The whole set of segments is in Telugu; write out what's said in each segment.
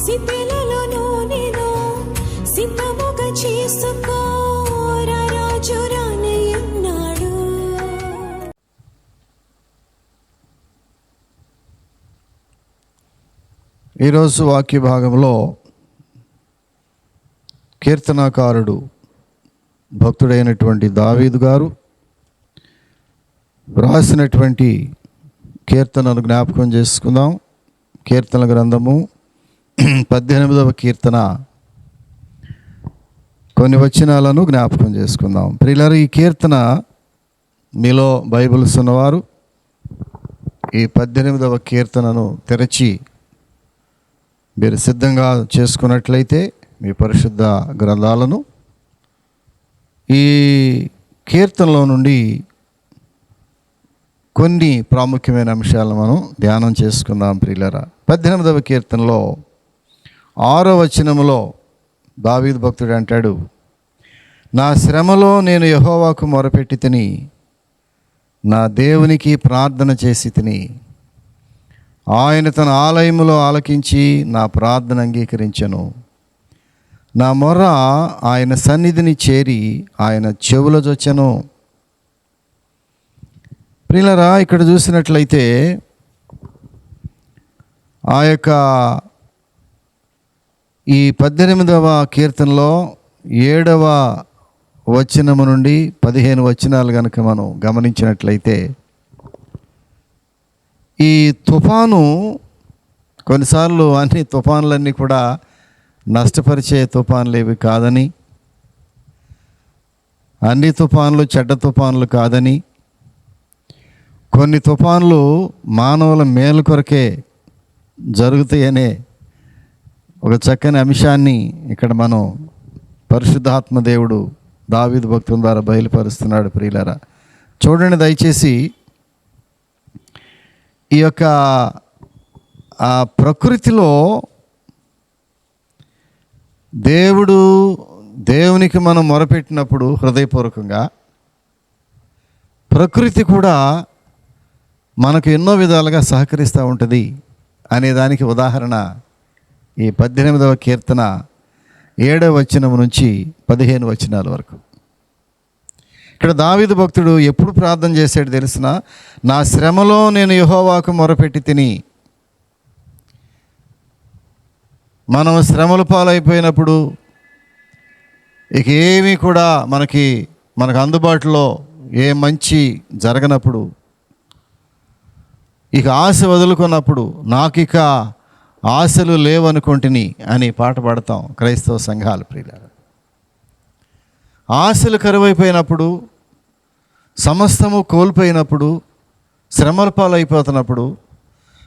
సిద్ధలలో నేను సిద్ధముగా చేసుకో రాజు రానయ్యున్నాడు. ఈరోజు వాక్య భాగంలో కీర్తనాకారుడు భక్తుడైనటువంటి దావీదు గారు వ్రాసినటువంటి కీర్తనను జ్ఞాపకం చేసుకుందాం. కీర్తన గ్రంథము 18వ కీర్తన కొన్ని వచనాలను జ్ఞాపకం చేసుకుందాం. ప్రియులారా, ఈ కీర్తన మీలో బైబిల్స్ ఉన్నవారు ఈ 18వ కీర్తనను తెరచి మీరు సిద్ధంగా చేసుకున్నట్లయితే మీ పరిశుద్ధ గ్రంథాలను ఈ కీర్తనలో నుండి కొన్ని ప్రాముఖ్యమైన అంశాలను మనం ధ్యానం చేసుకుందాం. ప్రియులారా, 18వ కీర్తనలో 6వ వచనములో దావీదు భక్తుడు అంటాడు, నా శ్రమలో నేను యెహోవాకు మొరపెట్టి తిని, నా దేవునికి ప్రార్థన చేసి తిని, ఆయన తన ఆలయములో ఆలకించి నా ప్రార్థన అంగీకరించెను. నా మొర్ర ఆయన సన్నిధిని చేరి ఆయన చెవుల జొచ్చెను. ప్రియులారా, ఇక్కడ చూసినట్లయితే ఆ యొక్క ఈ 18వ కీర్తనలో 7వ వచనము నుండి 15 వచనాలు కనుక మనం గమనించినట్లయితే, ఈ తుఫాను కొన్నిసార్లు అన్ని తుఫానులన్నీ కూడా నష్టపరిచే తుఫానులు ఏవి కాదని, అన్ని తుఫానులు చెడ్డ తుఫానులు కాదని, కొన్ని తుఫానులు మానవుల మేలు కొరకే జరుగుతాయనే ఒక చక్కని అంశాన్ని ఇక్కడ మనం పరిశుద్ధాత్మ దేవుడు దావీదు భక్తుల ద్వారా బయలుపరుస్తున్నాడు. ప్రియులారా, చూడండి దయచేసి. ఈ యొక్క ఆ ప్రకృతిలో దేవునికి మనం మొరపెట్టినప్పుడు హృదయపూర్వకంగా ప్రకృతి కూడా మనకు ఎన్నో విధాలుగా సహకరిస్తూ ఉంటుంది అనేదానికి ఉదాహరణ ఈ 18వ కీర్తన 7వ వచనం నుంచి 15 వచనాల వరకు. ఇక్కడ దావీదు భక్తుడు ఎప్పుడు ప్రార్థన చేశాడు తెలిసిన, నా శ్రమలో నేను యెహోవాకు మొరపెట్టి తిని. మనం శ్రమల పాలైపోయినప్పుడు ఇక ఏమీ కూడా మనకు అందుబాటులో ఏ మంచి జరగనప్పుడు, ఇక ఆశ వదులుకున్నప్పుడు, నాకిక ఆశలు లేవనుకుంటుని అని పాట పాడతాం క్రైస్తవ సంఘాలు. ప్రియులారా, ఆశలు కరువైపోయినప్పుడు, సమస్తము కోల్పోయినప్పుడు, శ్రమల పాలైపోతున్నప్పుడు,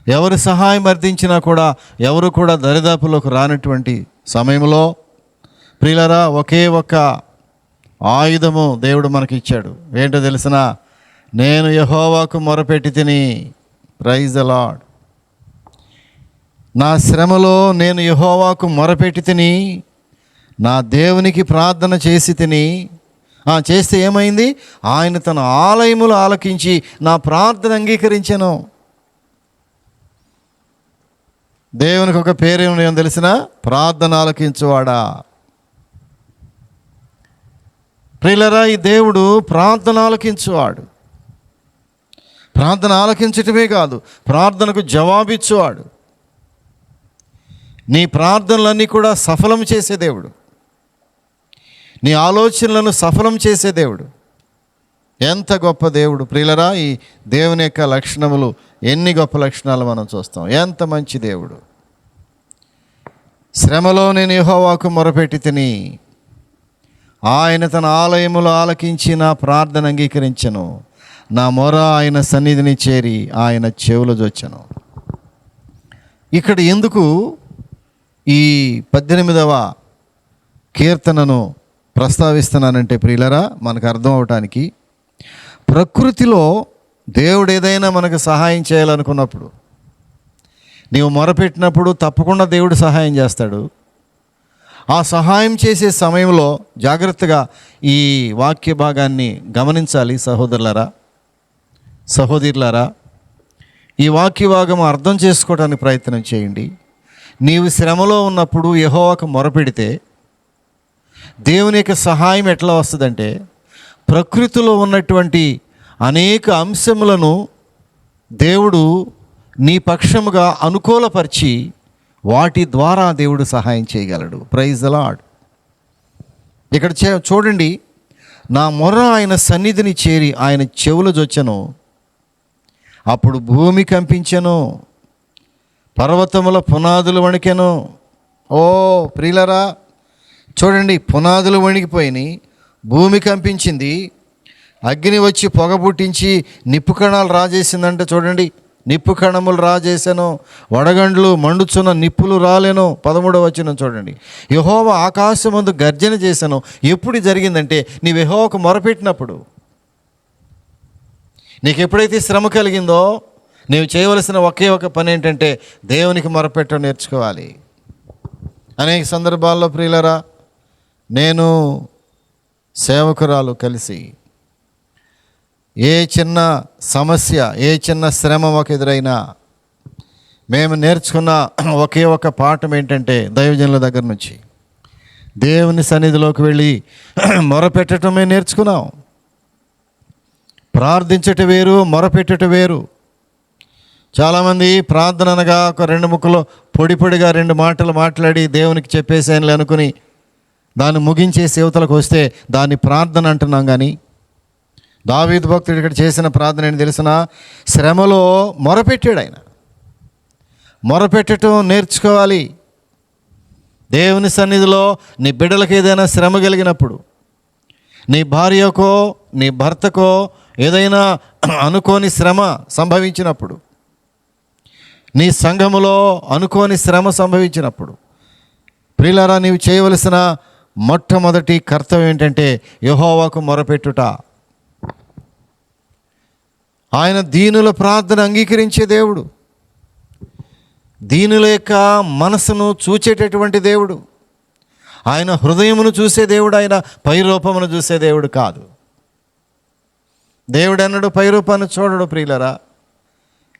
ఎవరి సహాయం అర్థించినా కూడా ఎవరు కూడా దరిదాపులోకి రానటువంటి సమయంలో ప్రియులారా, ఒకే ఒక్క ఆయుధము దేవుడు మనకి ఇచ్చాడు. ఏంటో తెలిసిన, నేను యెహోవాకు మొరపెట్టి తిని. Praise the Lord. నా శ్రమలో నేను యెహోవాకు మొరపెట్టి తిని, నా దేవునికి ప్రార్థన చేసి తిని. చేస్తే ఏమైంది? ఆయన తన ఆలయములు ఆలకించి నా ప్రార్థన అంగీకరించెను. దేవునికి ఒక పేరేమో తెలిసిన, ప్రార్థన ఆలకించువాడా. ప్రియులారా, ఈ దేవుడు ప్రార్థన ఆలకించువాడు. ప్రార్థన ఆలకించటమే కాదు, ప్రార్థనకు జవాబిచ్చువాడు. నీ ప్రార్థనలన్నీ కూడా సఫలం చేసే దేవుడు, నీ ఆలోచనలను సఫలం చేసే దేవుడు. ఎంత గొప్ప దేవుడు ప్రియులారా! ఈ దేవుని యొక్క లక్షణములు, ఎన్ని గొప్ప లక్షణాలు మనం చూస్తాం. ఎంత మంచి దేవుడు. శ్రమలో నేను యెహోవాకు మొరపెట్టి తిని, ఆయన తన ఆలయములో ఆలకించి నా ప్రార్థన అంగీకరించెను. నా మొర ఆయన సన్నిధిని చేరి ఆయన చెవులు జొచ్చెను. ఇక్కడ ఎందుకు ఈ 18వ కీర్తనను ప్రస్తావిస్తున్నానంటే ప్రియులారా, మనకు అర్థం అవటానికి, ప్రకృతిలో దేవుడు ఏదైనా మనకు సహాయం చేయాలనుకున్నప్పుడు, నీవు మొరపెట్టినప్పుడు తప్పకుండా దేవుడు సహాయం చేస్తాడు. ఆ సహాయం చేసే సమయంలో జాగ్రత్తగా ఈ వాక్య భాగాన్ని గమనించాలి. సహోదరులారా, ఈ వాక్య భాగం అర్థం చేసుకోవడానికి ప్రయత్నం చేయండి. నీవు శ్రమలో ఉన్నప్పుడు యెహోవాకు మొరపెడితే దేవుని యొక్క సహాయం ఎట్లా వస్తుందంటే, ప్రకృతిలో ఉన్నటువంటి అనేక అంశములను దేవుడు నీ పక్షముగా అనుకూలపరిచి వాటి ద్వారా దేవుడు సహాయం చేయగలడు. Praise the Lord. ఇక్కడ చూడండి, నా మొర్ర ఆయన సన్నిధిని చేరి ఆయన చెవులు జొచ్చెను, అప్పుడు భూమి కంపించెను, పర్వతముల పునాదులు వణికెను. ఓ ప్రియులరా, చూడండి, పునాదులు వణికిపోయినాయి, భూమి కంపించింది, అగ్ని వచ్చి పొగ పుట్టించి నిప్పు కణాలు రాజేసిందంటే చూడండి, నిప్పు కణములు రాజేసాను, వడగండ్లు మండుచున్న నిప్పులు రాలేను. 13వ వచనం చూడండి, యెహోవా ఆకాశమందు గర్జన చేశాను. ఎప్పుడు జరిగిందంటే నీవు యెహోవాకు మొరపెట్టినప్పుడు. నీకు ఎప్పుడైతే శ్రమ కలిగిందో నీవు చేయవలసిన ఒకే ఒక పని ఏంటంటే దేవునికి మొరపెట్టడం నేర్చుకోవాలి. అనేక సందర్భాల్లో ప్రియులరా, నేను సేవకురాలు కలిసి ఏ చిన్న సమస్య, ఏ చిన్న శ్రమ మాకు ఎదురైనా మేము నేర్చుకున్న ఒకే ఒక పాఠం ఏంటంటే, దైవజనుల దగ్గర నుంచి దేవుని సన్నిధిలోకి వెళ్ళి మొరపెట్టడమే నేర్చుకున్నాం. ప్రార్థించట వేరు, మొరపెట్టట వేరు. చాలామంది ప్రార్థన అనగా ఒక 2 ముక్కలు పొడిగా 2 మాటలు మాట్లాడి దేవునికి చెప్పేసానులే అనుకుని దాన్ని ముగించే సేవతలకు వస్తే దాన్ని ప్రార్థన అంటున్నాం. కానీ దావీదు భక్తుడు ఇక్కడ చేసిన ప్రార్థన ఏంటి తెలిసిన? శ్రమలో మొరపెట్టాడు. ఆయన మొరపెట్టడం నేర్చుకోవాలి. దేవుని సన్నిధిలో నీ బిడ్డలకు ఏదైనా శ్రమ కలిగినప్పుడు, నీ భార్యకో నీ భర్తకో ఏదైనా అనుకోని శ్రమ సంభవించినప్పుడు, నీ సంఘములో అనుకోని శ్రమ సంభవించినప్పుడు, ప్రియులారా, నీవు చేయవలసిన మొట్టమొదటి కర్తవ్యం ఏంటంటే యెహోవాకు మొరపెట్టుట. ఆయన దీనుల ప్రార్థన అంగీకరించే దేవుడు, దీనుల యొక్క మనసును చూచేటటువంటి దేవుడు. ఆయన హృదయమును చూసే దేవుడు, ఆయన పైరూపమును చూసే దేవుడు కాదు. దేవుడు అన్నాడు పైరూపాన్ని చూడడు. ప్రియులరా,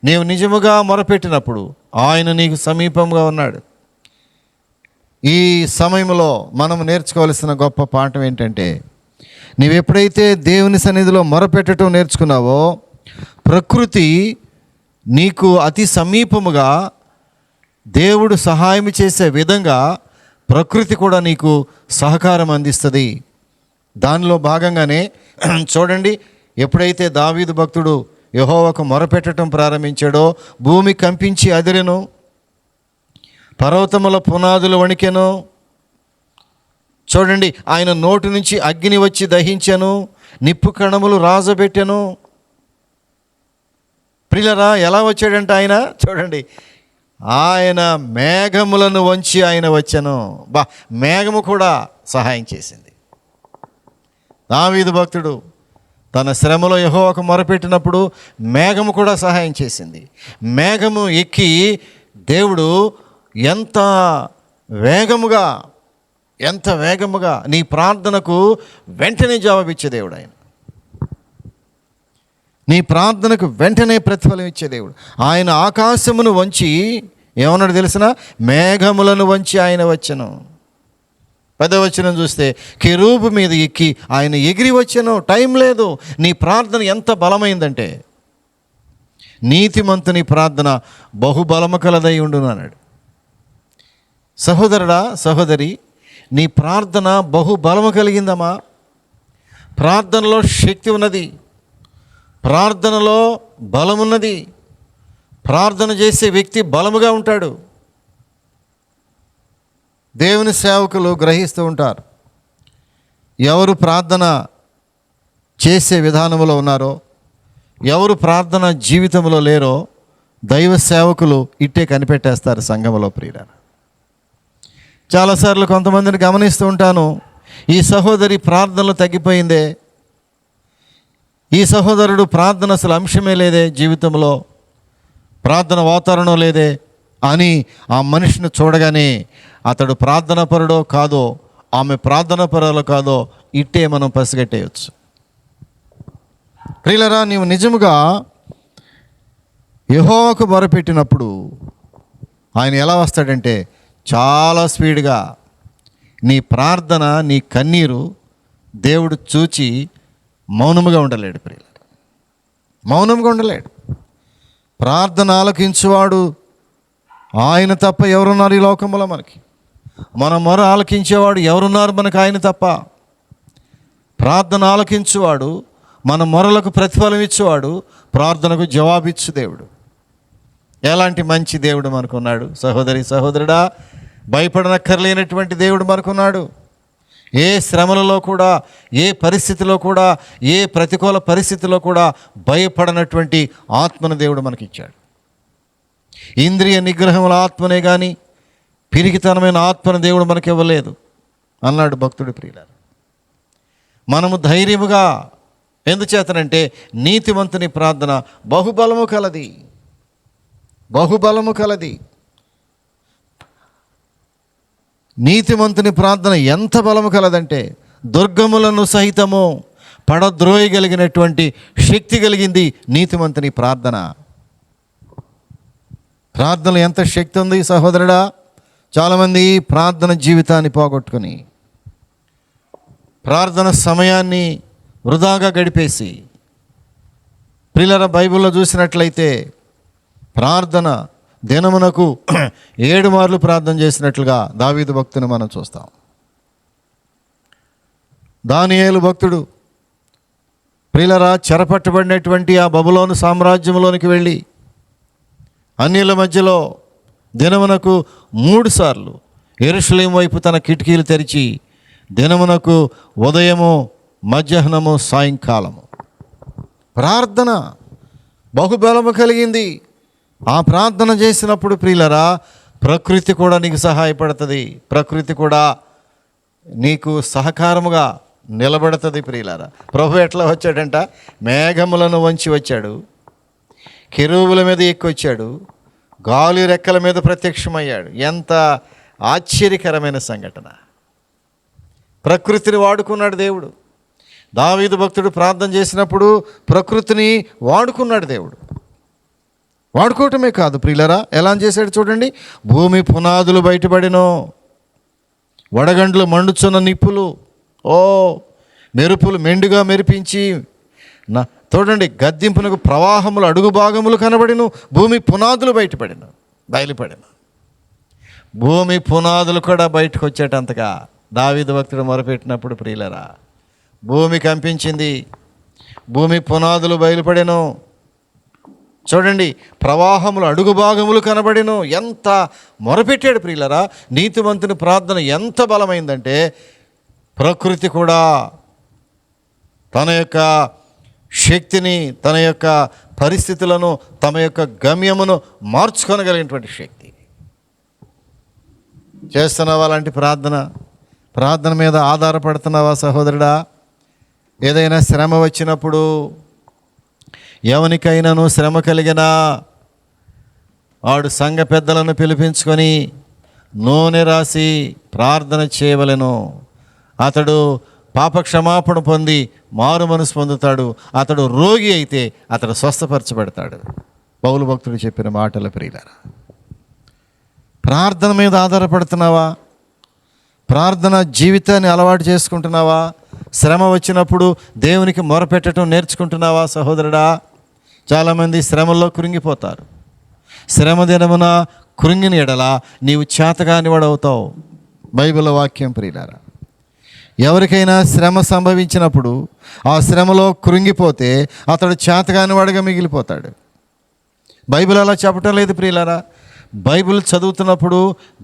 నీవు నిజముగా మొరపెట్టినప్పుడు ఆయన నీకు సమీపంగా ఉన్నాడు. ఈ సమయంలో మనం నేర్చుకోవాల్సిన గొప్ప పాఠం ఏంటంటే, నీవెప్పుడైతే దేవుని సన్నిధిలో మొరపెట్టడం నేర్చుకున్నావో, ప్రకృతి నీకు అతి సమీపముగా దేవుడు సహాయం చేసే విధంగా ప్రకృతి కూడా నీకు సహకారం అందిస్తుంది. దానిలో భాగంగానే చూడండి, ఎప్పుడైతే దావీదు భక్తుడు యెహోవాకు మొరపెట్టడం ప్రారంభించాడో భూమి కంపించి అదిరెను, పర్వతముల పునాదులు వణికెను. చూడండి, ఆయన నోటి నుంచి అగ్ని వచ్చి దహించెను, నిప్పు కణములు రాజబెట్టెను. ప్రియులరా, ఎలా వచ్చాడంటే ఆయన చూడండి, ఆయన మేఘములను వంచి ఆయన వచ్చెను. మేఘము కూడా సహాయం చేసింది. దావీదు భక్తుడు తన శ్రమలో యెహోవాకు మొరపెట్టినప్పుడు మేఘము కూడా సహాయం చేసింది. మేఘము ఎక్కి దేవుడు ఎంత వేగముగా నీ ప్రార్థనకు వెంటనే జవాబిచ్చే దేవుడు. ఆయన నీ ప్రార్థనకు వెంటనే ప్రతిఫలం ఇచ్చే దేవుడు. ఆయన ఆకాశమును వంచి ఏమన్నాడు తెలిసిన? మేఘములను వంచి ఆయన వచ్చెను. 10వ వచనం చూస్తే కెరూబు మీద ఎక్కి ఆయన ఎగిరి వచ్చెను. టైం లేదు. నీ ప్రార్థన ఎంత బలమైందంటే, నీతిమంతుని ప్రార్థన బహుబలము కలదై ఉండును అన్నాడు. సహోదరుడా, సహోదరి, నీ ప్రార్థన బహుబలము కలిగిందమ్మా. ప్రార్థనలో శక్తి ఉన్నది, ప్రార్థనలో బలమున్నది. ప్రార్థన చేసే వ్యక్తి బలముగా ఉంటాడు. దేవుని సేవకులు గ్రహిస్తూ ఉంటారు, ఎవరు ప్రార్థన చేసే విధానంలో ఉన్నారో, ఎవరు ప్రార్థన జీవితంలో లేరో దైవ సేవకులు ఇట్టే కనిపెట్టేస్తారు సంఘములో. ప్రియులారా, చాలాసార్లు కొంతమందిని గమనిస్తూ ఉంటాను, ఈ సహోదరి ప్రార్థనలు తగ్గిపోయిందే, ఈ సహోదరుడు ప్రార్థన అసలు అంశమే లేదే, జీవితంలో ప్రార్థన వాతావరణం లేదే అని ఆ మనిషిని చూడగానే అతడు ప్రార్థన పరుడో కాదో, ఆమె ప్రార్థన పరులో కాదో ఇట్టే మనం పసిగట్టేయచ్చు. ప్రియులరా, నీవు నిజముగా యెహోవాకు మొరపెట్టినప్పుడు ఆయన ఎలా వస్తాడంటే చాలా స్పీడ్గా నీ ప్రార్థన, నీ కన్నీరు దేవుడు చూచి మౌనముగా ఉండలేడు ప్రియులారా, మౌనంగా ఉండలేడు. ప్రార్థన ఆలకించువాడు ఆయన తప్ప ఎవరున్నారు ఈ లోకంలో? మనకి మన మొర ఆలకించేవాడు ఎవరున్నారు మనకు? ఆయన తప్ప. ప్రార్థన ఆలకించువాడు, మన మొరలకు ప్రతిఫలం ఇచ్చేవాడు, ప్రార్థనకు జవాబిచ్చు దేవుడు. ఎలాంటి మంచి దేవుడు మనకున్నాడు సహోదరి సహోదరుడా. భయపడనక్కర్లేనటువంటి దేవుడు మనకున్నాడు. ఏ శ్రమలలో కూడా, ఏ పరిస్థితిలో కూడా, ఏ ప్రతికూల పరిస్థితిలో కూడా భయపడనటువంటి ఆత్మను దేవుడు మనకిచ్చాడు. ఇంద్రియ నిగ్రహముల ఆత్మనే కానీ పిరికితనమైన ఆత్మను దేవుడు మనకి ఇవ్వలేదు అన్నాడు భక్తుడి ప్రియులారా. మనము ధైర్యముగా, ఎందుచేతనంటే నీతిమంతుని ప్రార్థన బహుబలము కలది, బహుబలము కలది. నీతిమంతుని ప్రార్థన ఎంత బలము కలదంటే దుర్గములను సహితము పడద్రోయగలిగినటువంటి శక్తి కలిగింది నీతిమంతుని ప్రార్థన. ప్రార్థనలో ఎంత శక్తి ఉంది సహోదరుడా. చాలామంది ప్రార్థన జీవితాన్ని పోగొట్టుకొని ప్రార్థన సమయాన్ని వృధాగా గడిపేసి, ప్రియులారా బైబిల్లో చూసినట్లయితే ప్రార్థన దినమునకు 7 మార్లు ప్రార్థన చేసినట్లుగా దావీదు భక్తుని మనం చూస్తాం. దానియేలు భక్తుడు ప్రియులారా చెరపట్టబడినటువంటి ఆ బబులోను సామ్రాజ్యంలోనికి వెళ్ళి అన్యుల మధ్యలో దినమునకు 3 సార్లు యెరూషలేము వైపు తన కిటికీలు తెరిచి దినమునకు ఉదయము, మధ్యాహ్నము, సాయంకాలము ప్రార్థన బహుబలము కలిగింది. ఆ ప్రార్థన చేసినప్పుడు ప్రియులరా ప్రకృతి కూడా నీకు సహాయపడుతుంది, ప్రకృతి కూడా నీకు సహకారముగా నిలబడుతుంది ప్రియులారా. ప్రభు ఎట్లా వచ్చాడంట? మేఘములను వంచి వచ్చాడు, కెరూబుల మీద ఎక్కి వచ్చాడు, గాలి రెక్కల మీద ప్రత్యక్షమయ్యాడు. ఎంత ఆశ్చర్యకరమైన సంఘటన. ప్రకృతిని వాడుకున్నాడు దేవుడు. దావీదు భక్తుడు ప్రార్థన చేసినప్పుడు ప్రకృతిని వాడుకున్నాడు దేవుడు. వాడుకోవటమే కాదు ప్రియులరా, ఎలా చేశాడు చూడండి. భూమి పునాదులు బయటపడినో, వడగండ్లు మండుచున్న నిప్పులు, మెరుపులు మెండుగా మెరిపించి చూడండి, గద్దింపునకు ప్రవాహములు అడుగు భాగములు కనబడిను, భూమి పునాదులు బయలుపడిన. భూమి పునాదులు కూడా బయటకు వచ్చేటంతగా దావీదు భక్తుడు మొరపెట్టినప్పుడు ప్రియులరా భూమి కంపించింది, భూమి పునాదులు బయలుపడెను. చూడండి, ప్రవాహములు అడుగు భాగములు కనబడిను. ఎంత మొరపెట్టాడు ప్రియులరా. నీతిమంతుని ప్రార్థన ఎంత బలమైందంటే ప్రకృతి కూడా తన యొక్క శక్తిని, తన యొక్క పరిస్థితులను, తమ యొక్క గమ్యమును మార్చుకొనగలిగినటువంటి శక్తి. చేస్తున్నావా అలాంటి ప్రార్థన మీద ఆధారపడుతున్నావా సహోదరుడా? ఏదైనా శ్రమ వచ్చినప్పుడు, ఎవరికైనాను శ్రమ కలిగినా వాడు సంఘ పెద్దలను పిలిపించుకొని నూనె రాసి ప్రార్థన చేయవలెను. అతడు పాపక్షమాపణ పొంది మారు మనసు పొందుతాడు. అతడు రోగి అయితే అతడు స్వస్థపరచబడతాడు. పౌలు భక్తుడు చెప్పిన మాటల ప్రియులారా, ప్రార్థన మీద ఆధారపడుతున్నావా? ప్రార్థన జీవితాన్ని అలవాటు చేసుకుంటున్నావా? శ్రమ వచ్చినప్పుడు దేవునికి మొరపెట్టడం నేర్చుకుంటున్నావా సహోదరుడా? చాలామంది శ్రమల్లో కృంగిపోతారు. శ్రమ దినమున కృంగిన ఎడల నీవు చేతగాని వాడవుతావు. బైబిల్ వాక్యం ప్రియులారా, ఎవరికైనా శ్రమ సంభవించినప్పుడు ఆ శ్రమలో కృంగిపోతే అతడు చేతగాని వాడిగా మిగిలిపోతాడు. బైబిల్ అలా చెప్పటం లేదు ప్రియులారా. బైబిల్ చదువుతున్నప్పుడు,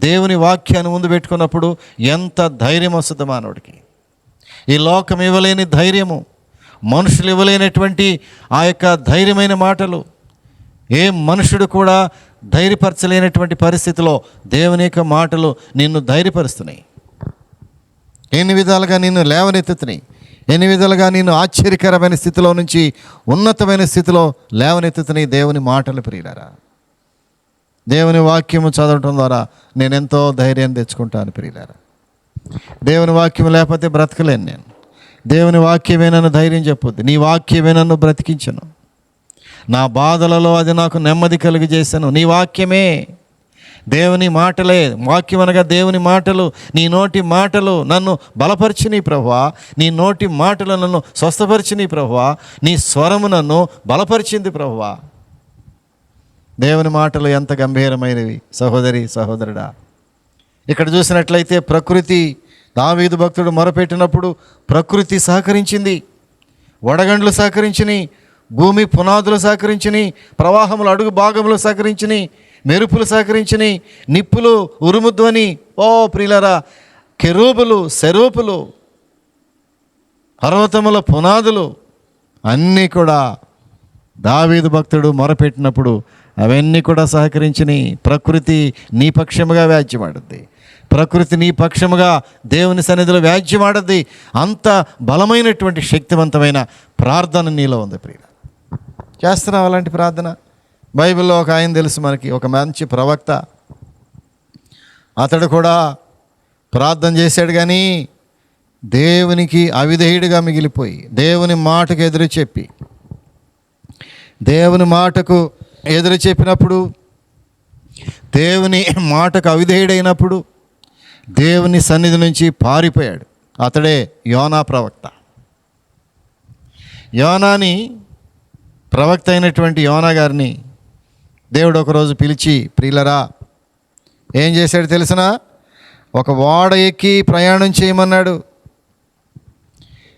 దేవుని వాక్యాన్ని ముందు పెట్టుకున్నప్పుడు ఎంత ధైర్యం వస్తుంది మానవుడికి. ఈ లోకం ఇవ్వలేని ధైర్యము, మనుషులు ఇవ్వలేనటువంటి ఆ యొక్క ధైర్యమైన మాటలు, ఏ మనుషుడు కూడా ధైర్యపరచలేనటువంటి పరిస్థితిలో దేవుని యొక్క మాటలు నిన్ను ధైర్యపరుస్తున్నాయి. ఎన్ని విధాలుగా నిన్ను లేవనెత్తుతున్నాయి, ఎన్ని విధాలుగా నిన్ను ఆశ్చర్యకరమైన స్థితిలో నుంచి ఉన్నతమైన స్థితిలో లేవనెత్తుతున్నాయి దేవుని మాటలు ప్రియులారా. దేవుని వాక్యము చదవటం ద్వారా నేను ఎంతో ధైర్యాన్ని తెచ్చుకుంటాను ప్రియులారా. దేవుని వాక్యం లేకపోతే బ్రతకలేను నేను. దేవుని వాక్యమే నన్ను ధైర్యం చెప్పుద్ది. నీ వాక్యమే నన్ను బ్రతికించను. నా బాధలలో అది నాకు నెమ్మది కలిగజేశాను. నీ వాక్యమే, దేవుని మాటలే, వాక్యం అనగా దేవుని మాటలు, నీ నోటి మాటలు నన్ను బలపరిచిని ప్రభువా, నీ నోటి మాటలు నన్ను స్వస్థపరిచిని ప్రభువా, నీ స్వరము నన్ను బలపరిచింది ప్రభువా. దేవుని మాటలు ఎంత గంభీరమైనవి సహోదరి సహోదరుడా. ఇక్కడ చూసినట్లయితే ప్రకృతి, దావీదు భక్తుడు మొరపెట్టినప్పుడు ప్రకృతి సహకరించింది, వడగండ్లు సహకరించినాయి, భూమి పునాదులు సహకరించినాయి, ప్రవాహములు అడుగు భాగములు సహకరించినాయి, మెరుపులు సహకరించినాయి, నిప్పులు, ఉరుముధ్వని, ఓ ప్రియులారా, కెరూబులు, సెరూపులు, పర్వతముల పునాదులు అన్నీ కూడా దావీదు భక్తుడు మొరపెట్టినప్పుడు అవన్నీ కూడా సహకరించినాయి. ప్రకృతి నీ పక్షముగా వ్యాజ్యమాడుద్ది, ప్రకృతి నీ పక్షముగా దేవుని సన్నిధిలో వ్యాజ్యమాడద్ది. అంత బలమైనటువంటి శక్తివంతమైన ప్రార్థన నీలో ఉంది ప్రియ. చేస్తున్నావు అలాంటి ప్రార్థన? బైబిల్లో ఒక ఆయన తెలుసు మనకి, ఒక మంచి ప్రవక్త. అతడు కూడా ప్రార్థన చేశాడు, కానీ దేవునికి అవిధేయుడిగా మిగిలిపోయి, దేవుని మాటకు ఎదురు చెప్పి, దేవుని మాటకు ఎదురు చెప్పినప్పుడు, దేవుని మాటకు అవిధేయుడైనప్పుడు దేవుని సన్నిధి నుంచి పారిపోయాడు. అతడే యోనా ప్రవక్త. యోనాని, ప్రవక్త అయినటువంటి యోనా గారిని దేవుడు ఒకరోజు పిలిచి, ప్రియులరా, ఏం చేశాడు తెలిసినా? ఒక ఓడ ఎక్కి ప్రయాణం చేయమన్నాడు,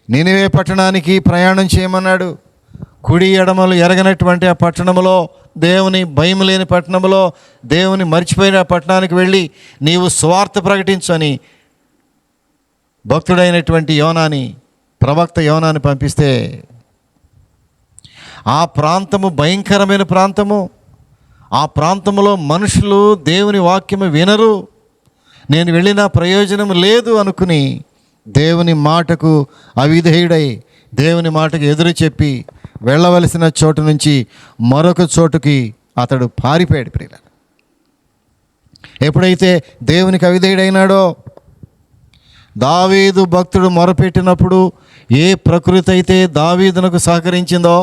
నినివే పట్టణానికి ప్రయాణం చేయమన్నాడు. కుడి ఎడమలు ఎరగనటువంటి ఆ పట్టణంలో, దేవుని భయం లేని పట్టణంలో, దేవుని మర్చిపోయిన పట్టణానికి వెళ్ళి నీవు సువార్త ప్రకటించు అని భక్తుడైనటువంటి యోనాని, ప్రవక్త యోనాని పంపిస్తే, ఆ ప్రాంతము భయంకరమైన ప్రాంతము. ఆ ప్రాంతంలో మనుషులు దేవుని వాక్యము వినరు, నేను వెళ్ళిన ప్రయోజనం లేదు అనుకుని దేవుని మాటకు అవిధేయుడై, దేవుని మాటకు ఎదురు చెప్పి వెళ్ళవలసిన చోటు నుంచి మరొక చోటుకి అతడు పారిపోయాడు ప్రియుల. ఎప్పుడైతే దేవునికి అవిధేయుడైనాడో, దావీదు భక్తుడు మొరపెట్టినప్పుడు ఏ ప్రకృతి అయితే దావీదునకు సహకరించిందో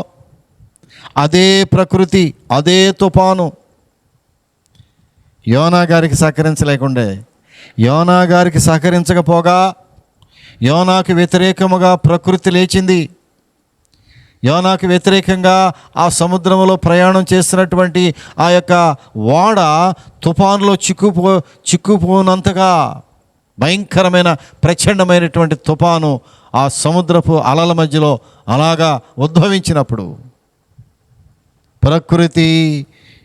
అదే ప్రకృతి, అదే తుఫాను యోనా గారికి సహకరించలేకుండే, యోనా గారికి సహకరించకపోగా యోనాకు వ్యతిరేకముగా ప్రకృతి లేచింది. యోనాకు వ్యతిరేకంగా ఆ సముద్రంలో ప్రయాణం చేస్తున్నటువంటి ఆ యొక్క ఓడ తుఫానులో చిక్కుపోనంతగా భయంకరమైన ప్రచండమైనటువంటి తుఫాను ఆ సముద్రపు అలల మధ్యలో అలాగా ఉద్భవించినప్పుడు ప్రకృతి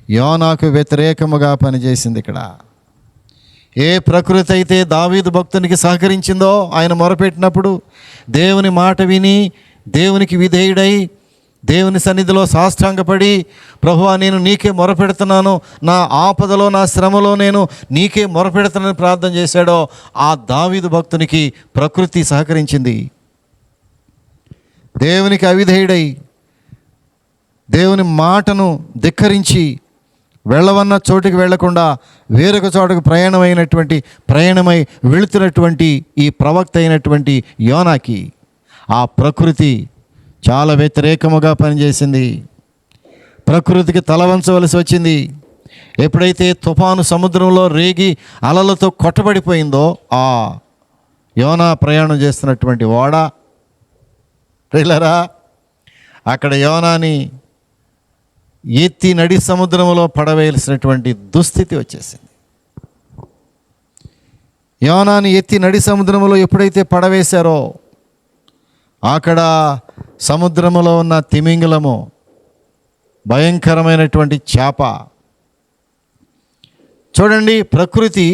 యోనాకు వ్యతిరేకముగా పనిచేసింది. ఇక్కడ ఏ ప్రకృతి అయితే దావీదు భక్తునికి సహకరించిందో, ఆయన మొరపెట్టినప్పుడు దేవుని మాట విని దేవునికి విధేయుడై దేవుని సన్నిధిలో సాష్టాంగపడి, ప్రభువా నేను నీకే మొరపెడుతున్నాను, నా ఆపదలో నా శ్రమలో నేను నీకే మొరపెడుతున్నానని ప్రార్థన చేశాడో ఆ దావీదు భక్తునికి ప్రకృతి సహకరించింది. దేవునికి అవిధేయుడై దేవుని మాటను ధిక్కరించి వెళ్ళవన్న చోటుకి వెళ్లకుండా వేరొక చోటుకు ప్రయాణమై వెళుతున్నటువంటి ఈ ప్రవక్త అయినటువంటి యోనాకి ఆ ప్రకృతి చాలా వ్యతిరేకముగా పనిచేసింది. ప్రకృతికి తలవంచవలసి వచ్చింది. ఎప్పుడైతే తుఫాను సముద్రంలో రేగి అలలతో కొట్టబడిపోయిందో ఆ యోనా ప్రయాణం చేస్తున్నటువంటి ఓడ ప్రియులారా, అక్కడ యోనాని ఎత్తి నడి సముద్రంలో పడవేయాల్సినటువంటి దుస్థితి వచ్చేసింది. యోనాని ఎత్తి నడి సముద్రంలో ఎప్పుడైతే పడవేశారో అక్కడ సముద్రములో ఉన్న తిమింగలము, భయంకరమైనటువంటి చేప, చూడండి ప్రకృతి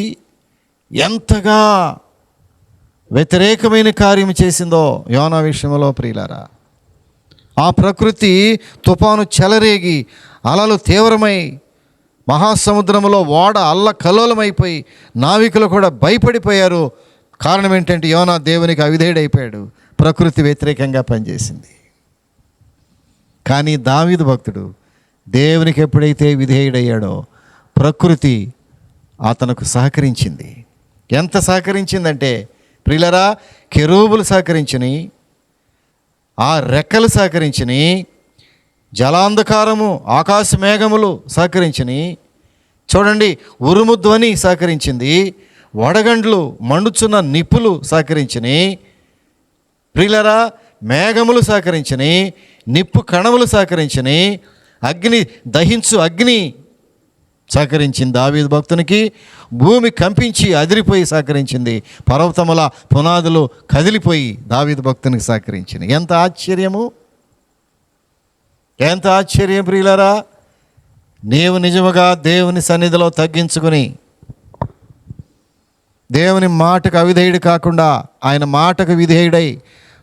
ఎంతగా వ్యతిరేకమైన కార్యం చేసిందో యోనా విషయంలో ప్రియులారా. ఆ ప్రకృతి తుఫాను చెలరేగి అలలు తీవ్రమై మహాసముద్రంలో ఓడ అల్లకల్లోలమైపోయి నావికులు కూడా భయపడిపోయారు. కారణం ఏంటంటే యోనా దేవునికి అవిధేయుడైపోయాడు, ప్రకృతి వ్యతిరేకంగా పనిచేసింది. కానీ దావీదు భక్తుడు దేవునికి ఎప్పుడైతే విధేయుడయ్యాడో ప్రకృతి అతనికి సహకరించింది. ఎంత సహకరించిందంటే ప్రియులరా, కెరూబులు సహకరించినాయి, ఆ రెక్కలు సహకరించినాయి, జలాంధకారము ఆకాశ మేఘములు సహకరించినాయి, చూడండి, ఉరుము ధ్వని సహకరించింది, వడగండ్లు మండుచున్న నిప్పులు సహకరించినాయి ప్రియులారా, మేఘములు సహకరించినాయి, నిప్పు కణములు సహకరించినాయి, అగ్ని దహించు అగ్ని సహకరించింది దావీదు భక్తునికి, భూమి కంపించి అదిరిపోయి సహకరించింది, పర్వతముల పునాదులు కదిలిపోయి దావీదు భక్తునికి సహకరించింది. ఎంత ఆశ్చర్యము, ఎంత ఆశ్చర్యం ప్రియులారా. నీవు నిజముగా దేవుని సన్నిధిలో తగ్గించుకుని దేవుని మాటకు అవిధేయుడు కాకుండా ఆయన మాటకు విధేయుడై,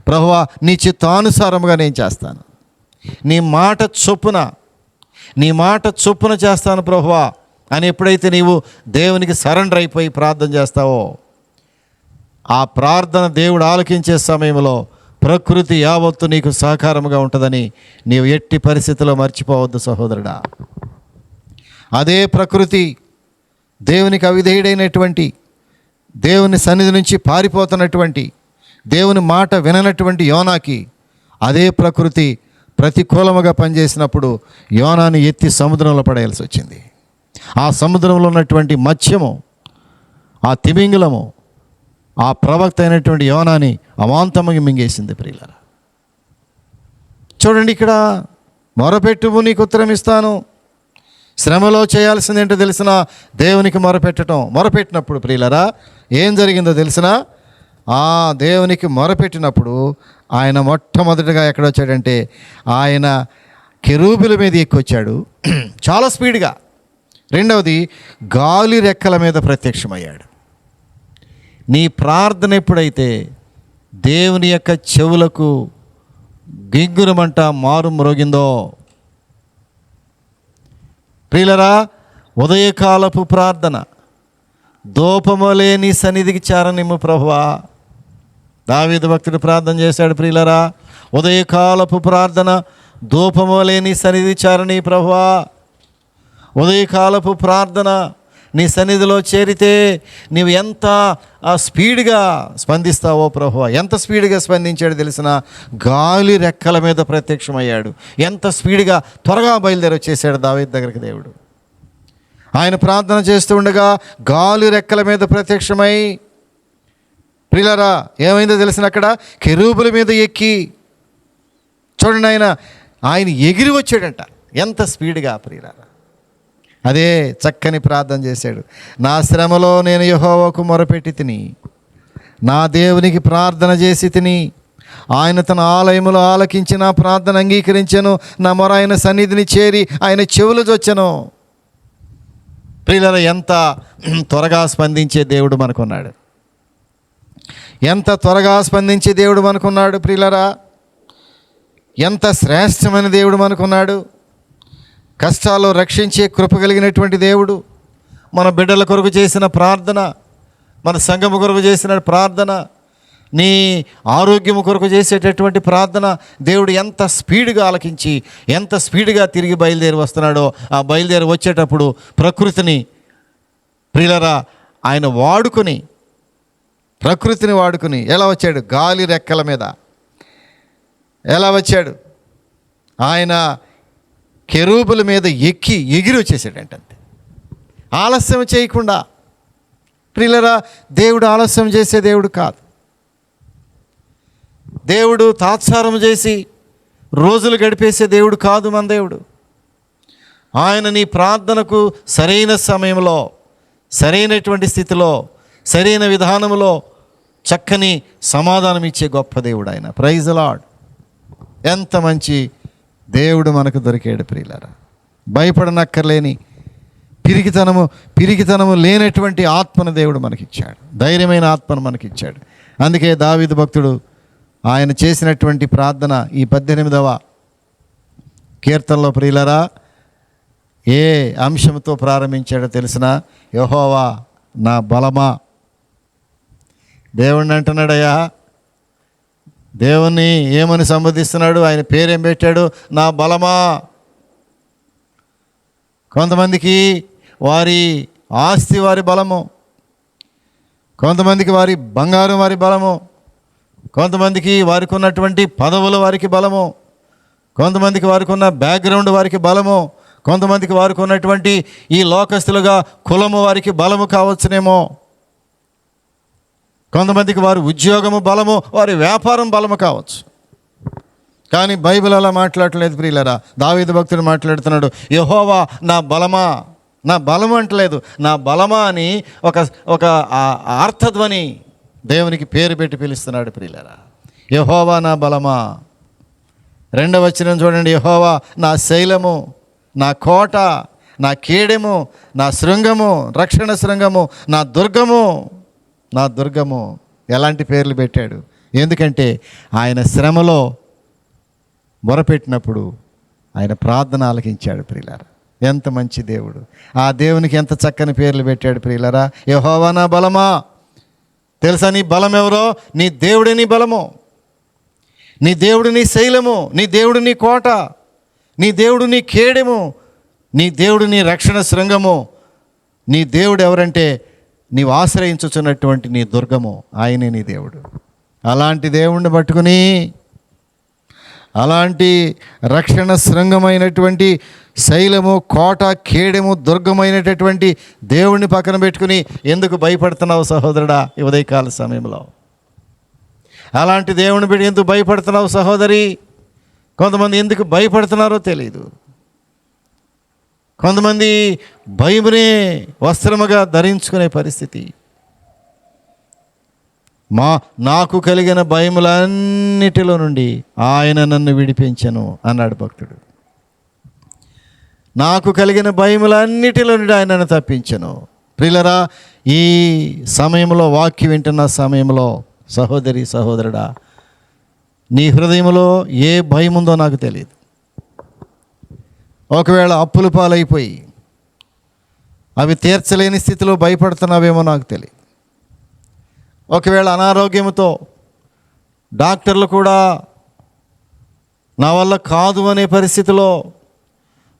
ప్రభువా నీ చిత్తానుసారముగా నేను చేస్తాను, నీ మాట చొప్పున చేస్తాను ప్రభువా అని ఎప్పుడైతే నీవు దేవునికి సరెండర్ అయిపోయి ప్రార్థన చేస్తావో, ఆ ప్రార్థన దేవుడు ఆలకించే సమయంలో ప్రకృతి యావత్తు నీకు సహకారముగా ఉంటుందని నీవు ఎట్టి పరిస్థితిలో మర్చిపోవద్దు సహోదరుడా. అదే ప్రకృతి దేవునికి అవిధేయుడైనటువంటి, దేవుని సన్నిధి నుంచి పారిపోతున్నటువంటి, దేవుని మాట విననటువంటి యోనాకి అదే ప్రకృతి ప్రతికూలముగా పనిచేసినప్పుడు యోనాని ఎత్తి సముద్రంలో పడేయాల్సి వచ్చింది. ఆ సముద్రంలో ఉన్నటువంటి మత్స్యము, ఆ తిమింగలము ఆ ప్రవక్త అయినటువంటి యోనాని అమాంతముగా మింగేసింది ప్రియులారా. చూడండి, ఇక్కడ మొరపెట్టుము నీకు ఉత్తరం ఇస్తాను. శ్రమలో చేయాల్సింది ఏంటో తెలిసిన, దేవునికి మొరపెట్టినప్పుడు ప్రియులారా ఏం జరిగిందో తెలిసిన, ఆ దేవునికి మొరపెట్టినప్పుడు ఆయన మొట్టమొదటిగా ఎక్కడొచ్చాడంటే ఆయన కెరూబుల మీద ఎక్కొచ్చాడు చాలా స్పీడ్గా. రెండవది గాలి రెక్కల మీద ప్రత్యక్షమయ్యాడు. నీ ప్రార్థన ఎప్పుడైతే దేవుని యొక్క చెవులకు గింగురమంట మారు మ్రోగిందో ప్రియులరా, ఉదయకాలపు ప్రార్థన దూపములే నీ సన్నిధికి చేరనిమ్ము ప్రభువా. దావీదు భక్తుడు ప్రార్థన చేశాడు ప్రియులరా, ఉదయకాలపు ప్రార్థన ధూపములే నీ సన్నిధి చేరని ప్రభువా. ఉదయకాలపు ప్రార్థన నీ సన్నిధిలో చేరితే నీవు ఎంత స్పీడ్గా స్పందిస్తావో ప్రభువా. ఎంత స్పీడ్గా స్పందించాడు తెలిసిన, గాలి రెక్కల మీద ప్రత్యక్షమయ్యాడు. ఎంత స్పీడ్గా త్వరగా బయలుదేరి వచ్చేసాడు దావీదు దగ్గరికి దేవుడు. ఆయన ప్రార్థన చేస్తూ ఉండగా గాలి రెక్కల మీద ప్రత్యక్షమై ప్రియులారా ఏమైందో తెలిసిన, అక్కడ కెరూబుల మీద ఎక్కి చూడండి ఆయన ఎగిరి వచ్చాడంట. ఎంత స్పీడ్గా ప్రియులారా. అదే చక్కని ప్రార్థన చేశాడు. నా శ్రమలో నేను యెహోవాకు మొరపెట్టి తిని, నా దేవునికి ప్రార్థన చేసి తిని, ఆయన తన ఆలయములో ఆలకించి నా ప్రార్థన అంగీకరించెను, నా మొర ఆయన సన్నిధిని చేరి ఆయన చెవులు జొచ్చెను. ప్రియులారా, ఎంత త్వరగా స్పందించే దేవుడు మనకున్నాడు, ఎంత త్వరగా స్పందించే దేవుడు మనకున్నాడు ప్రియులారా. ఎంత శ్రేష్టమైన దేవుడు మనకున్నాడు. కష్టాల్లో రక్షించే కృప కలిగినటువంటి దేవుడు. మన బిడ్డల కొరకు చేసిన ప్రార్థన, మన సంఘము కొరకు చేసిన ప్రార్థన, నీ ఆరోగ్యము కొరకు చేసేటటువంటి ప్రార్థన దేవుడు ఎంత స్పీడ్గా ఆలకించి ఎంత స్పీడ్గా తిరిగి బయలుదేరి వస్తున్నాడో, ఆ బయలుదేరి వచ్చేటప్పుడు ప్రకృతిని ప్రియులారా ఆయన ప్రకృతిని వాడుకుని ఎలా వచ్చాడు? గాలి రెక్కల మీద ఎలా వచ్చాడు? ఆయన కెరూబుల మీద ఎగిరి వచ్చేసాడంటే అంతే, ఆలస్యం చేయకుండా. ప్రియులారా, దేవుడు ఆలస్యం చేసే దేవుడు కాదు. దేవుడు తాత్సారం చేసి రోజులు గడిపేసే దేవుడు కాదు మన దేవుడు. ఆయన నీ ప్రార్థనకు సరైన సమయంలో, సరైనటువంటి స్థితిలో, సరైన విధానంలో చక్కని సమాధానం ఇచ్చే గొప్ప దేవుడు ఆయన. Praise the Lord. ఎంత మంచి దేవుడు మనకు దొరికాడు ప్రియులారా. భయపడనక్కర్లేని పిరికితనము లేనటువంటి ఆత్మను దేవుడు మనకిచ్చాడు, ధైర్యమైన ఆత్మను మనకిచ్చాడు. అందుకే దావీదు భక్తుడు ఆయన చేసినటువంటి ప్రార్థన ఈ 18వ కీర్తనలో ప్రియులారా ఏ అంశంతో ప్రారంభించాడో తెలిసిన, యెహోవా నా బలమా. దేవుణ్ణి అంటున్నాడయ్యా, దేవుణ్ణి ఏమని సంబోధిస్తున్నాడు? ఆయన పేరేం పెట్టాడు? నా బలమా. కొంతమందికి వారి ఆస్తి వారి బలము, కొంతమందికి వారి బంగారం వారి బలము, కొంతమందికి వారికి ఉన్నటువంటి పదవులు వారికి బలము, కొంతమందికి వారికి ఉన్న బ్యాక్గ్రౌండ్ వారికి బలము, కొంతమందికి వారికి ఉన్నటువంటి ఈ లోకస్తులుగా కులము వారికి బలము కావచ్చునేమో, కొంతమందికి వారి ఉద్యోగము బలము, వారి వ్యాపారం బలము కావచ్చు. కానీ బైబిల్ అలా మాట్లాడలేదు ప్రియులరా. దావీదు భక్తుడు మాట్లాడుతున్నాడు, యెహోవా నా బలమా, నా బలము అంటలేదు, నా బలమా అని ఒక అర్థధ్వని దేవునికి పేరు పెట్టి పిలుస్తున్నాడు ప్రియులరా. యెహోవా నా బలమా. 2వ వచనం చూడండి, యెహోవా నా శైలము, నా కోట, నా కేడెము, నా శృంగము, రక్షణ శృంగము, నా దుర్గము, నా దుర్గము. ఎలాంటి పేర్లు పెట్టాడు? ఎందుకంటే ఆయన శ్రమలో మొరపెట్టినప్పుడు ఆయన ప్రార్థన ఆలకించాడు ప్రియులారా. ఎంత మంచి దేవుడు! ఆ దేవునికి ఎంత చక్కని పేర్లు పెట్టాడు ప్రియులారా. యెహోవా నా బలమా. తెలుసా నీ బలం ఎవరో? నీ దేవుడే నీ బలము, నీ దేవుడు నీ శైలము, నీ దేవుడు నీ కోట, నీ దేవుడు నీ కేడెము, నీ దేవుడు నీ రక్షణ శృంగము. నీ దేవుడు ఎవరంటే నీవు ఆశ్రయించుచున్నటువంటి నీ దుర్గము, ఆయనే నీ దేవుడు. అలాంటి దేవుణ్ణి పట్టుకుని, అలాంటి రక్షణ శృంగమైనటువంటి శైలము, కోట, కేడెము, దుర్గమైనటువంటి దేవుణ్ణి పక్కన పెట్టుకుని ఎందుకు భయపడుతున్నావు సహోదరుడా ఈ ఉదయకాల సమయంలో? అలాంటి దేవుని బిడ్డ ఎందుకు భయపడుతున్నావు సహోదరి? కొంతమంది ఎందుకు భయపడుతున్నారో తెలియదు. కొంతమంది భయమునే వస్త్రముగా ధరించుకునే పరిస్థితి. నాకు కలిగిన భయములన్నిటిలో నుండి ఆయన నన్ను విడిపించెను అన్నాడు భక్తుడు. నాకు కలిగిన భయములన్నిటిలో నుండి ఆయన నన్ను తప్పించెను. ప్రియులరా, ఈ సమయంలో వాక్యం వింటున్న సమయంలో సహోదరి సహోదరుడా, నీ హృదయంలో ఏ భయం ఉందో నాకు తెలియదు. ఒకవేళ అప్పుల పాలైపోయి అవి తీర్చలేని స్థితిలో భయపడుతున్నావేమో నాకు తెలియదు. ఒకవేళ అనారోగ్యంతో డాక్టర్లు కూడా నా వల్ల కాదు అనే పరిస్థితిలో,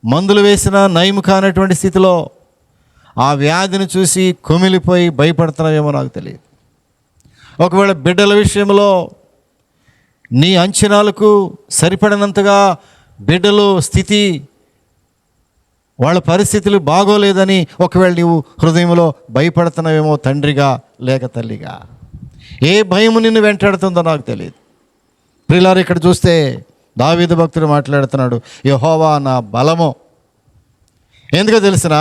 మందులు వేసినా నయము కానటువంటి స్థితిలో ఆ వ్యాధిని చూసి కుమిలిపోయి భయపడుతున్నావేమో నాకు తెలియదు. ఒకవేళ బిడ్డల విషయంలో నీ అంచనాలకు సరిపడినంతగా బిడ్డలు స్థితి, వాళ్ళ పరిస్థితులు బాగోలేదని ఒకవేళ నీవు హృదయంలో భయపడుతున్నావేమో, తండ్రిగా లేక తల్లిగా. ఏ భయము నిన్ను వెంటాడుతుందో నాకు తెలియదు. ప్రియులారా, ఇక్కడ చూస్తే దావీదు భక్తుడు మాట్లాడుతున్నాడు, యెహోవా నా బలము. ఎందుకో తెలిసిన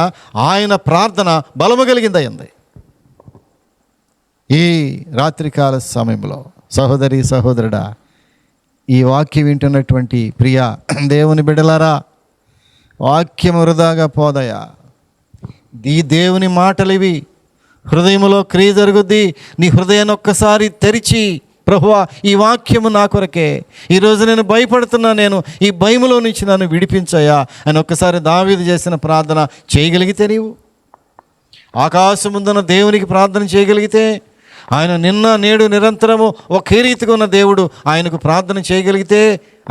ఆయన ప్రార్థన బలము కలిగిందయింది. ఈ రాత్రికాల సమయంలో సహోదరి సహోదరుడా, ఈ వాక్యం వింటున్నటువంటి ప్రియా దేవుని బిడ్డలారా, వాక్యం వృధాగా పోదయా. ఈ దేవుని మాటలు ఇవి, హృదయంలో క్రియ జరుగుద్ది. నీ హృదయాన్ని ఒక్కసారి తెరిచి, ప్రభువా ఈ వాక్యము నా కొరకే, ఈరోజు నేను భయపడుతున్నా, నేను ఈ భయములో నుంచి నన్ను విడిపించయా అని ఒక్కసారి దావీదు చేసిన ప్రార్థన చేయగలిగితే, నీవు ఆకాశముందున్న దేవునికి ప్రార్థన చేయగలిగితే, ఆయన నిన్న నేడు నిరంతరము ఒకే రీతిగా ఉన్న దేవుడు, ఆయనకు ప్రార్థన చేయగలిగితే,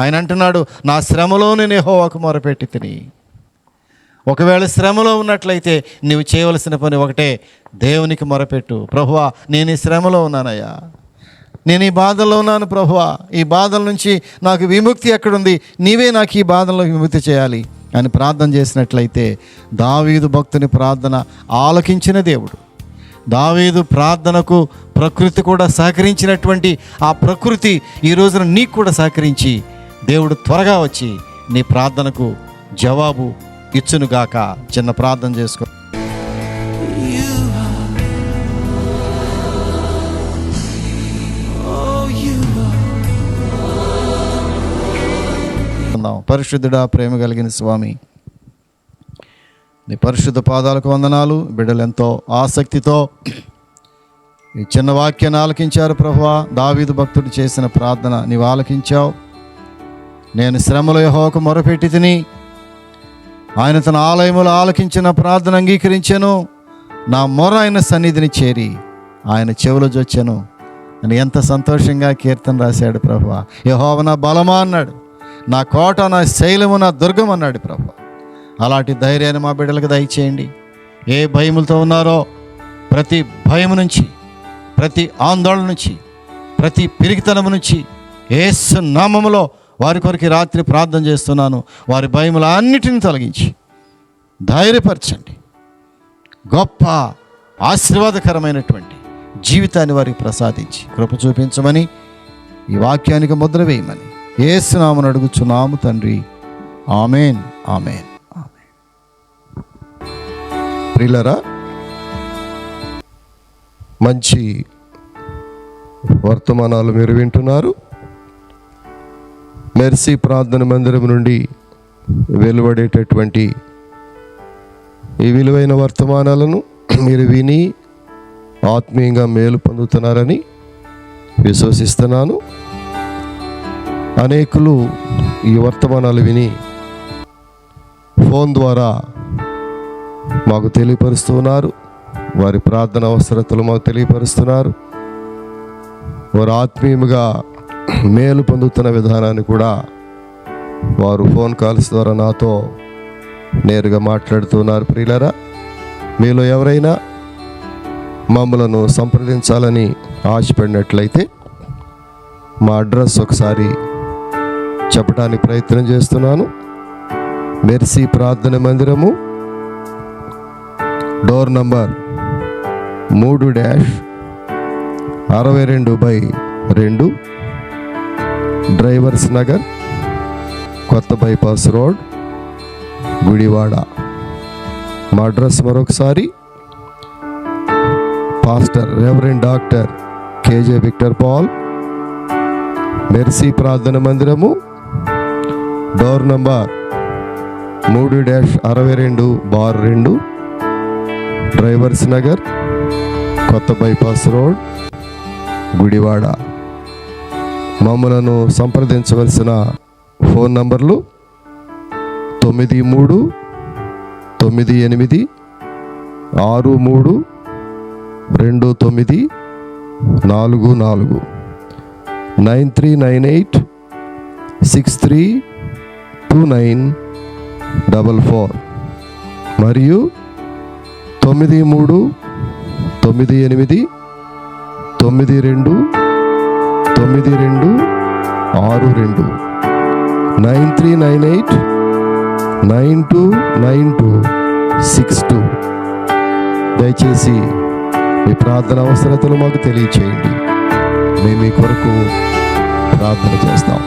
ఆయన అంటున్నాడు, నా శ్రమలో నేను యెహోవాకు మొరపెట్టి తిని. ఒకవేళ శ్రమలో ఉన్నట్లయితే నీవు చేయవలసిన పని ఒకటే, దేవునికి మొరపెట్టు. ప్రభువా నేను ఈ శ్రమలో ఉన్నానయ్యా, నేను ఈ బాధల్లో ఉన్నాను ప్రభువా, ఈ బాధల నుంచి నాకు విముక్తి ఎక్కడుంది, నీవే నాకు ఈ బాధల్లో విముక్తి చేయాలి అని ప్రార్థన చేసినట్లయితే, దావీదు భక్తుని ప్రార్థన ఆలకించిన దేవుడు, దావీదు ప్రార్థనకు ప్రకృతి కూడా సహకరించినటువంటి ఆ ప్రకృతి ఈ రోజున నీకు కూడా సహకరించి దేవుడు త్వరగా వచ్చి నీ ప్రార్థనకు జవాబు ఇచ్చునుగాక. చిన్న ప్రార్థన చేసుకో. పరిశుద్ధుడా, ప్రేమ కలిగిన స్వామి, నీ పరిశుద్ధ పాదాలకు వందనాలు. బిడ్డలు ఎంతో ఆసక్తితో ఈ చిన్న వాక్యాన్ని ఆలకించారు ప్రభువా. దావీదు భక్తుడు చేసిన ప్రార్థన నీవు ఆలకించావు. నేను శ్రమలో యెహోవాకు మొరపెట్టి తిని, ఆయన తన ఆలయములో ఆలకించిన ప్రార్థన అంగీకరించాను. నా మొర ఆయన సన్నిధిని చేరి ఆయన చెవులు జొచ్చాను అని ఎంత సంతోషంగా కీర్తన రాశాడు ప్రభువా. యెహోవా నా బలమా అన్నాడు, నా కోట, నా శైలము, నా దుర్గం అన్నాడు ప్రభువా. అలాంటి ధైర్యాన్ని మా బిడ్డలకు దయచేయండి. ఏ భయములతో ఉన్నారో ప్రతి భయం నుంచి, ప్రతి ఆందోళన నుంచి, ప్రతి పిరికితనము నుంచి యేసు నామములో వారి కొరకు రాత్రి ప్రార్థన చేస్తున్నాను. వారి భయములు అన్నిటిని తొలగించి ధైర్యపరచండి. గొప్ప ఆశీర్వాదకరమైనటువంటి జీవితాన్ని వారికి ప్రసాదించి కృప చూపించమని, ఈ వాక్యానికి ముద్ర వేయమని యేసు నామమున అడుగుచున్నాము తండ్రి. ఆమేన్, ఆమేన్, ఆమేన్. ప్రియులారా, మంచి వర్తమానాలు మీరు వింటున్నారు. మెర్సీ ప్రార్థన మందిరం నుండి వెలువడేటటువంటి ఈ విలువైన వర్తమానాలను మీరు విని ఆత్మీయంగా మేలు పొందుతున్నారని విశ్వసిస్తున్నాను. అనేకులు ఈ వర్తమానాలు విని ఫోన్ ద్వారా మాకు తెలియపరుస్తున్నారు. వారి ప్రార్థన అవసరతలు మాకు తెలియపరుస్తున్నారు. వారు ఆత్మీయంగా మేలు పొందుతున్న విధానాన్ని కూడా వారు ఫోన్ కాల్స్ ద్వారా నాతో నేరుగా మాట్లాడుతున్నారు. ప్రియులారా, మీలో ఎవరైనా మమ్మలను సంప్రదించాలని ఆశపడినట్లయితే మా అడ్రస్ ఒకసారి చెప్పడానికి ప్రయత్నం చేస్తున్నాను. మెర్సీ ప్రార్థన మందిరము, డోర్ నంబర్ 3-62/2, డ్రైవర్స్ నగర్, కొత్త బైపాస్ రోడ్, గుడివాడ. మా అడ్రస్ మరొకసారి, pastor reverend doctor KJ Victor Paul, Mercy ప్రార్థన మందిరము, డోర్ నంబర్ 3-62/2, డ్రైవర్స్ నగర్, కొత్త బైపాస్ రోడ్, గుడివాడ. మమ్మలను సంప్రదించవలసిన ఫోన్ నంబర్లు 9398632944, 9398632944 మరియు 9398929262. దయచేసి మీ ప్రార్థన అవసరతలు మాకు తెలియచేయండి. మేము మీ కొరకు ప్రార్థన చేస్తాం.